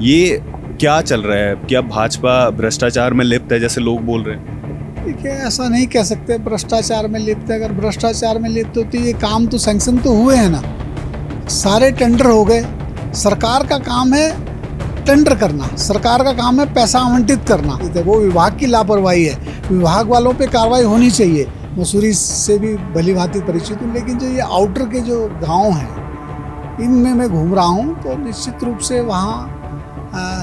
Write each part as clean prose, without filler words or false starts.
ये क्या चल रहा है? क्या भाजपा भ्रष्टाचार में लिप्त है जैसे लोग बोल रहे हैं? देखिए, ऐसा नहीं कह सकते भ्रष्टाचार में लिप्त है। अगर भ्रष्टाचार में लिप्त होती ये काम तो सैंक्शन तो हुए हैं ना, सारे टेंडर हो गए। सरकार का काम है टेंडर करना, सरकार का काम है पैसा आवंटित करना। वो विभाग की लापरवाही है, विभाग वालों पे कार्रवाई होनी चाहिए। मसूरी से भी भली भांति परिचित हूँ, लेकिन जो ये आउटर के जो गांव हैं इनमें मैं घूम रहा हूँ तो निश्चित रूप से वहाँ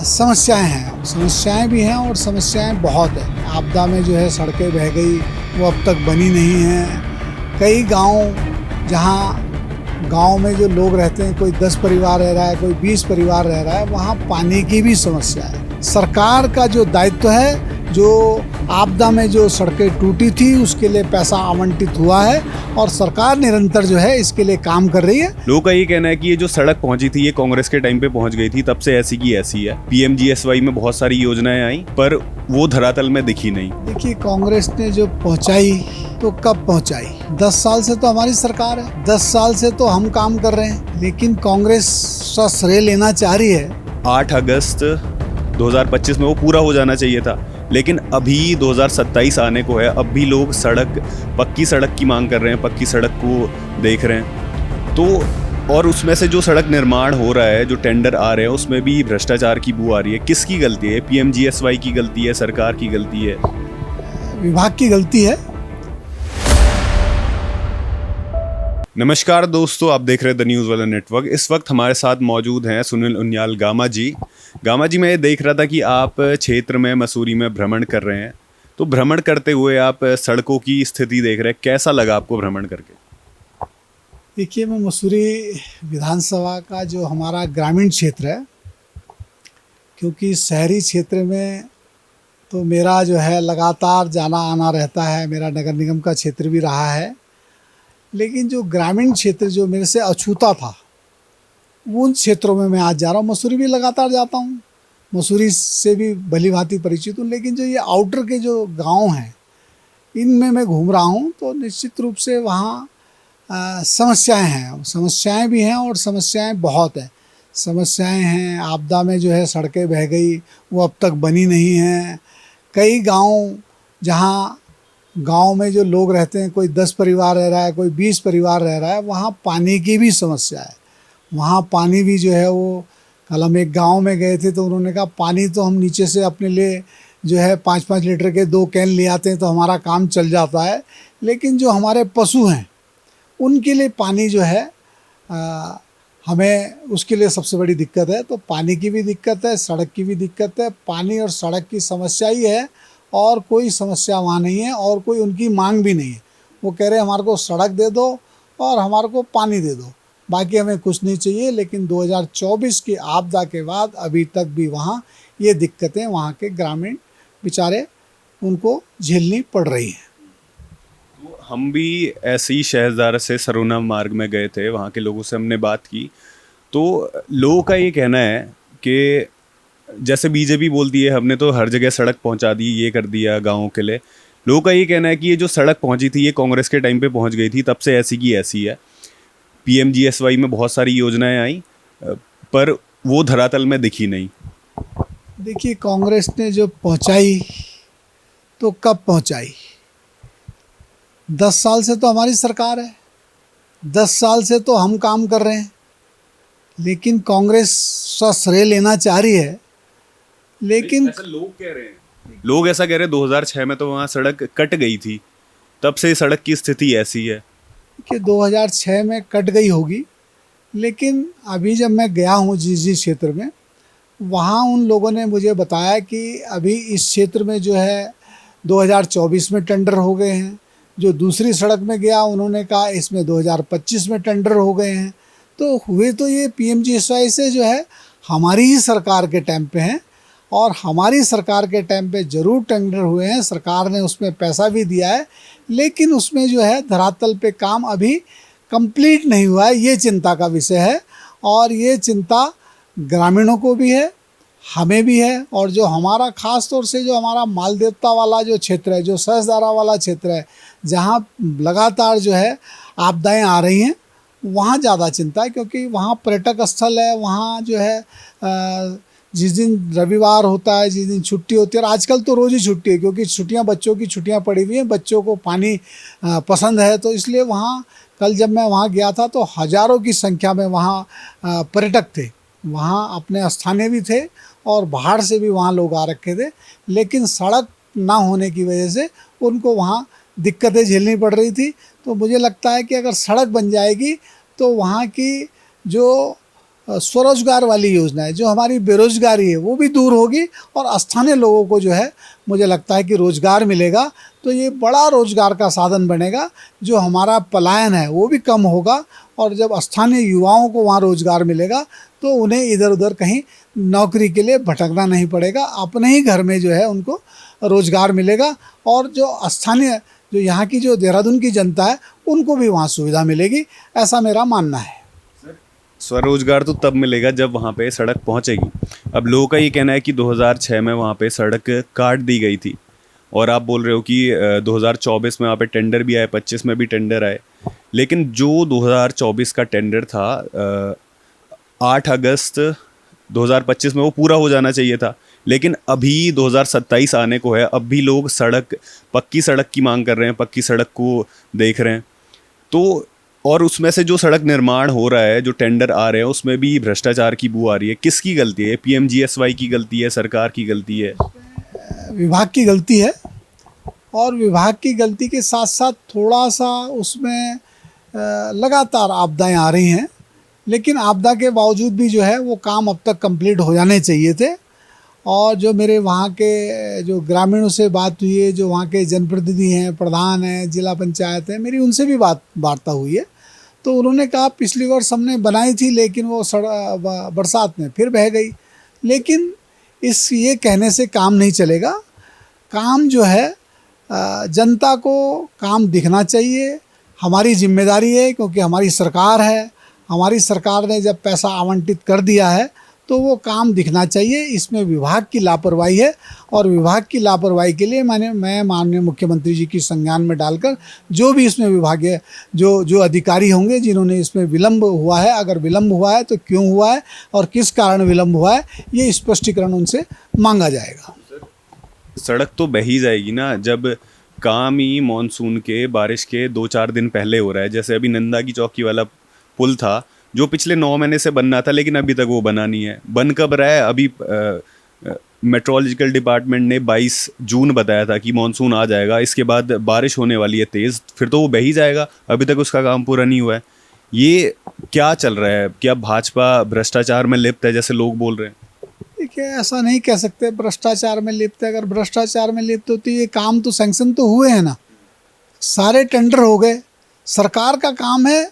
समस्याएं हैं, समस्याएं भी हैं और समस्याएं बहुत है। आपदा में जो है सड़कें बह गई, वो अब तक बनी नहीं हैं। कई गांव जहां गांव में जो लोग रहते हैं, कोई 10 परिवार रह रहा है, कोई 20 परिवार रह रहा है, वहां पानी की भी समस्या है। सरकार का जो दायित्व है, जो आपदा में जो सड़कें टूटी थी उसके लिए पैसा आवंटित हुआ है और सरकार निरंतर जो है इसके लिए काम कर रही है। लोगों का ये कहना है कि ये जो सड़क पहुंची थी ये कांग्रेस के टाइम पे पहुंच गई थी, तब से ऐसी की ऐसी है। पीएमजीएसवाई में बहुत सारी योजनाएं आई पर वो धरातल में दिखी नहीं। देखिए, कांग्रेस ने जो पहुंचाई तो कब पहुंचाई? 10 साल से तो हमारी सरकार है, 10 साल से तो हम काम कर रहे हैं, लेकिन कांग्रेस का श्रेय लेना चाह रही है। 8 अगस्त 2025 में वो पूरा हो जाना चाहिए था, लेकिन अभी 2027 आने को है, अब भी लोग पक्की सड़क की मांग कर रहे हैं, पक्की सड़क को देख रहे हैं। तो और उसमें से जो सड़क निर्माण हो रहा है, जो टेंडर आ रहे हैं, उसमें भी भ्रष्टाचार की बू आ रही है। किसकी गलती है? पीएमजीएसवाई की गलती है, सरकार की गलती है, विभाग की गलती है। नमस्कार दोस्तों, आप देख रहे हैं द न्यूज़ वाला नेटवर्क। इस वक्त हमारे साथ मौजूद हैं सुनील उनियाल गामा जी। गामा जी, मैं ये देख रहा था कि आप क्षेत्र में मसूरी में भ्रमण कर रहे हैं, तो भ्रमण करते हुए आप सड़कों की स्थिति देख रहे हैं, कैसा लगा आपको भ्रमण करके? देखिए, मैं मसूरी विधानसभा का जो हमारा ग्रामीण क्षेत्र है, क्योंकि शहरी क्षेत्र में तो मेरा जो है लगातार जाना आना रहता है, मेरा नगर निगम का क्षेत्र भी रहा है, लेकिन जो ग्रामीण क्षेत्र जो मेरे से अछूता था, उन क्षेत्रों में मैं आज जा रहा हूँ। मसूरी भी लगातार जाता हूँ, मसूरी से भी भली भांति परिचित हूँ, लेकिन जो ये आउटर के जो गांव हैं इनमें मैं घूम रहा हूँ तो निश्चित रूप से वहाँ समस्याएं हैं, समस्याएं भी हैं और समस्याएं बहुत है। समस्याएं हैं, आपदा में जो है सड़कें बह गई, वो अब तक बनी नहीं हैं। कई गांव जहां गांव में जो लोग रहते हैं, कोई 10 परिवार रह रहा है, कोई 20 परिवार रह रहा है, वहाँ पानी की भी समस्या है। वहाँ पानी भी जो है वो, कल हम एक गाँव में गए थे तो उन्होंने कहा पानी तो हम नीचे से अपने लिए जो है 5-5 लीटर के 2 कैन ले आते हैं तो हमारा काम चल जाता है, लेकिन जो हमारे पशु हैं उनके लिए पानी जो है हमें उसके लिए सबसे बड़ी दिक्कत है। तो पानी की भी दिक्कत है, सड़क की भी दिक्कत है। पानी और सड़क की समस्या ही है और कोई समस्या वहाँ नहीं है और कोई उनकी मांग भी नहीं है। वो कह रहे हैं हमारे को सड़क दे दो और हमारे को पानी दे दो, बाकी हमें कुछ नहीं चाहिए। लेकिन 2024 की आपदा के बाद अभी तक भी वहाँ ये दिक्कतें वहाँ के ग्रामीण बेचारे उनको झेलनी पड़ रही हैं। हम भी ऐसे ही शहरदारा से सरोना मार्ग में गए थे, वहाँ के लोगों से हमने बात की तो लोगों का ये कहना है कि जैसे बीजेपी बोलती है हमने तो हर जगह सड़क पहुंचा दी, ये कर दिया गाँवों के लिए। लोगों का ये कहना है कि ये जो सड़क पहुंची थी ये कांग्रेस के टाइम पे पहुंच गई थी, तब से ऐसी की ऐसी है। पीएमजीएसवाई में बहुत सारी योजनाएं आई पर वो धरातल में दिखी नहीं। देखिए, कांग्रेस ने जो पहुंचाई तो कब पहुंचाई? 10 साल से तो हमारी सरकार है, 10 साल से तो हम काम कर रहे हैं, लेकिन कांग्रेस का श्रेय लेना चाह रही है। लेकिन ऐसा लोग कह रहे हैं, लोग ऐसा कह रहे हैं 2006 में तो वहाँ सड़क कट गई थी, तब से सड़क की स्थिति ऐसी है कि 2006 में कट गई होगी, लेकिन अभी जब मैं गया हूँ जिस क्षेत्र में, वहाँ उन लोगों ने मुझे बताया कि अभी इस क्षेत्र में जो है 2024 में टेंडर हो गए हैं। जो दूसरी सड़क में गया उन्होंने कहा इसमें 2025 में टेंडर हो गए हैं। तो हुए तो ये पीएमजीएसवाई से जो है हमारी ही सरकार के टाइम पे हैं और हमारी सरकार के टाइम पे ज़रूर टेंडर हुए हैं, सरकार ने उसमें पैसा भी दिया है, लेकिन उसमें जो है धरातल पे काम अभी कंप्लीट नहीं हुआ है। ये चिंता का विषय है और ये चिंता ग्रामीणों को भी है, हमें भी है। और जो हमारा ख़ास तौर से जो हमारा मालदेवता वाला जो क्षेत्र है, जो सहसदारा वाला क्षेत्र है, जहाँ लगातार जो है आपदाएं आ रही हैं, वहाँ ज़्यादा चिंता है, क्योंकि वहाँ पर्यटक स्थल है, वहाँ जो है जिस दिन रविवार होता है, जिस दिन छुट्टी होती है, और आजकल तो रोज़ ही छुट्टी है क्योंकि छुट्टियां, बच्चों की छुट्टियां पड़ी हुई हैं, बच्चों को पानी पसंद है, तो इसलिए वहाँ कल जब मैं वहाँ गया था तो हज़ारों की संख्या में वहाँ पर्यटक थे। वहाँ अपने स्थानीय भी थे और बाहर से भी वहाँ लोग आ रखे थे, लेकिन सड़क ना होने की वजह से उनको वहाँ दिक्कतें झेलनी पड़ रही थी। तो मुझे लगता है कि अगर सड़क बन जाएगी तो वहाँ की जो स्वरोजगार वाली योजना है, जो हमारी बेरोजगारी है, वो भी दूर होगी और स्थानीय लोगों को जो है मुझे लगता है कि रोज़गार मिलेगा। तो ये बड़ा रोज़गार का साधन बनेगा, जो हमारा पलायन है वो भी कम होगा, और जब स्थानीय युवाओं को वहाँ रोज़गार मिलेगा तो उन्हें इधर उधर कहीं नौकरी के लिए भटकना नहीं पड़ेगा, अपने ही घर में जो है उनको रोज़गार मिलेगा, और जो स्थानीय, जो यहाँ की, जो देहरादून की जनता है, उनको भी वहाँ सुविधा मिलेगी, ऐसा मेरा मानना है। स्वरोजगार तो तब मिलेगा जब वहाँ पे सड़क पहुँचेगी। अब लोगों का ये कहना है कि 2006 में वहाँ पे सड़क काट दी गई थी, और आप बोल रहे हो कि 2024 में वहाँ पे टेंडर भी आए, 25 में भी टेंडर आए, लेकिन जो 2024 का टेंडर था 8 अगस्त 2025 में वो पूरा हो जाना चाहिए था, लेकिन अभी 2027 आने को है, अब भी लोग पक्की सड़क की मांग कर रहे हैं, पक्की सड़क को देख रहे हैं। तो और उसमें से जो सड़क निर्माण हो रहा है, जो टेंडर आ रहे हैं, उसमें भी भ्रष्टाचार की बू आ रही है। किसकी गलती है? पीएमजीएसवाई की गलती है, सरकार की गलती है? विभाग की गलती है, और विभाग की गलती के साथ साथ थोड़ा सा उसमें लगातार आपदाएं आ रही हैं, लेकिन आपदा के बावजूद भी जो है वो काम अब तक कंप्लीट हो जाने चाहिए थे। और जो मेरे वहाँ के जो ग्रामीणों से बात हुई है, जो वहाँ के जनप्रतिनिधि हैं, प्रधान हैं, जिला पंचायत है, मेरी उनसे भी वार्ता हुई है, तो उन्होंने कहा पिछली वर्ष हमने बनाई थी, लेकिन वो बरसात में फिर बह गई। लेकिन ये कहने से काम नहीं चलेगा। काम जो है जनता को काम दिखना चाहिए, हमारी जिम्मेदारी है, क्योंकि हमारी सरकार है। हमारी सरकार ने जब पैसा आवंटित कर दिया है तो वो काम दिखना चाहिए। इसमें विभाग की लापरवाही है, और विभाग की लापरवाही के लिए मैं माननीय मुख्यमंत्री जी की संज्ञान में डालकर जो भी इसमें विभागीय जो अधिकारी होंगे जिन्होंने इसमें विलम्ब हुआ है, अगर विलम्ब हुआ है तो क्यों हुआ है और किस कारण विलम्ब हुआ है, ये स्पष्टीकरण उनसे मांगा जाएगा। सड़क तो बह ही जाएगी ना, जब काम ही मानसून के, बारिश के 2-4 दिन पहले हो रहा है। जैसे अभी नंदा की चौकी वाला पुल था, जो पिछले 9 महीने से बनना था, लेकिन अभी तक वो बना नहीं है। बन कब रहा है? अभी मेट्रोलॉजिकल डिपार्टमेंट ने 22 जून बताया था कि मानसून आ जाएगा, इसके बाद बारिश होने वाली है तेज़, फिर तो वो बह ही जाएगा। अभी तक उसका काम पूरा नहीं हुआ है। ये क्या चल रहा है? क्या भाजपा भ्रष्टाचार में लिप्त है, जैसे लोग बोल रहे हैं? देखिए, ऐसा नहीं कह सकते भ्रष्टाचार में लिप्त है। अगर भ्रष्टाचार में लिप्त होती, ये काम तो सैंक्शन तो हुए हैं ना, सारे टेंडर हो गए। सरकार का काम है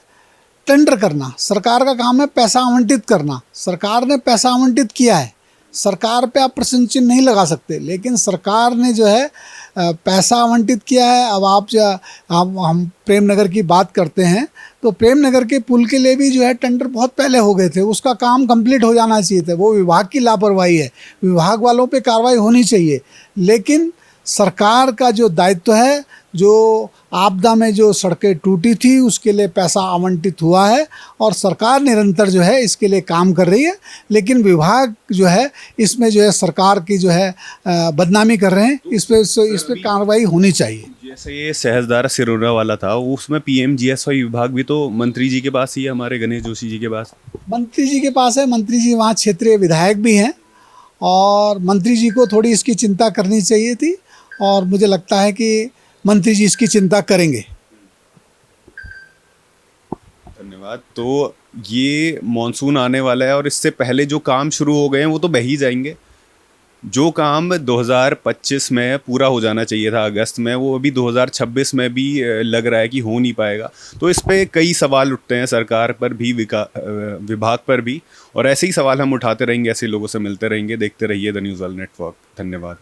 टेंडर करना, सरकार का काम है पैसा आवंटित करना। सरकार ने पैसा आवंटित किया है, सरकार पे आप प्रश्न चिन्ह नहीं लगा सकते, लेकिन सरकार ने जो है पैसा आवंटित किया है। अब हम प्रेम नगर की बात करते हैं, तो प्रेम नगर के पुल के लिए भी जो है टेंडर बहुत पहले हो गए थे, उसका काम कंप्लीट हो जाना चाहिए था। वो विभाग की लापरवाही है, विभाग वालों पे कार्रवाई होनी चाहिए। लेकिन सरकार का जो दायित्व है, जो आपदा में जो सड़कें टूटी थी उसके लिए पैसा आवंटित हुआ है, और सरकार निरंतर जो है इसके लिए काम कर रही है। लेकिन विभाग जो है इसमें जो है सरकार की जो है बदनामी कर रहे हैं। इस पे कार्रवाई होनी चाहिए। जैसे ये सहजदार सिरोरा वाला था, उसमें पीएमजीएसवाई विभाग भी तो मंत्री जी के पास ही है, हमारे गणेश जोशी जी के पास। मंत्री जी के पास है, मंत्री जी वहाँ क्षेत्रीय विधायक भी हैं, और मंत्री जी को थोड़ी इसकी चिंता करनी चाहिए थी, और मुझे लगता है कि मंत्री जी इसकी चिंता करेंगे। धन्यवाद। तो ये मानसून आने वाला है, और इससे पहले जो काम शुरू हो गए हैं वो तो बह ही जाएंगे। जो काम 2025 में पूरा हो जाना चाहिए था अगस्त में, वो अभी 2026 में भी लग रहा है कि हो नहीं पाएगा। तो इस पे कई सवाल उठते हैं, सरकार पर भी, विभाग पर भी, और ऐसे ही सवाल हम उठाते रहेंगे, ऐसे लोगों से मिलते रहेंगे। देखते रहिए द न्यूज़ वर्ल्ड नेटवर्क। धन्यवाद।